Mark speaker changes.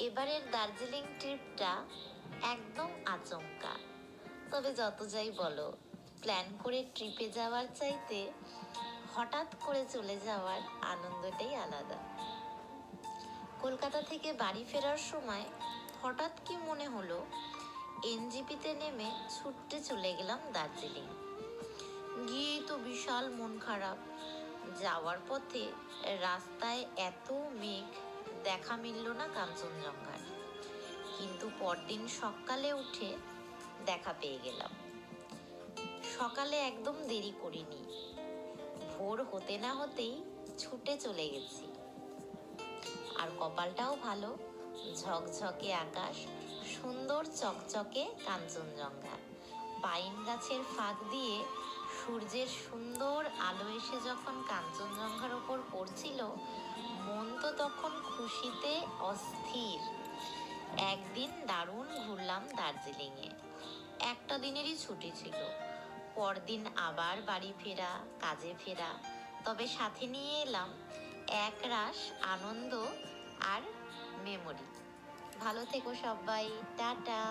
Speaker 1: এবারের দার্জিলিং ট্রিপটা একদম আচমকা। তবে যত যাই বলো, প্ল্যান করে ট্রিপে যাওয়ার চাইতে হঠাৎ করে চলে যাওয়ার আনন্দটাই আলাদা। কলকাতা থেকে বাড়ি ফেরার সময় হঠাৎ কি মনে হলো, এনজিপিতে নেমে ছুটতে চলে গেলাম দার্জিলিং। গিয়েই তো বিশাল মন খারাপ। যাওয়ার পথে রাস্তায় এত মেঘ, দেখা মিলল না কাঞ্চনজঙ্ঘার। কিন্তু পরদিন সকালে উঠে দেখা পেয়ে গেলাম। সকালে একদম দেরি করিনি, ভোর হতে না হতেই ছুটে চলে গেছি। আর কপালটাও ভালো, ঝকঝকে আকাশ, সুন্দর চকচকে কাঞ্চনজঙ্ঘা, পাইন গাছের ফাঁক দিয়ে সূর্যের সুন্দর আলো এসে যখন কাঞ্চনজঙ্ঘার ওপর পড়ছিল, মন তো তখন খুশিতে অস্থির। একদিন দারুণ ঘুরলাম দার্জিলিংয়ে। একটা দিনেরই ছুটি ছিল, পরদিন আবার বাড়ি ফেরা, কাজে ফেরা। তবে সাথে নিয়ে এলাম এক রাশ আনন্দ আর মেমোরি। ভালো থেকো সবাই, টাটা।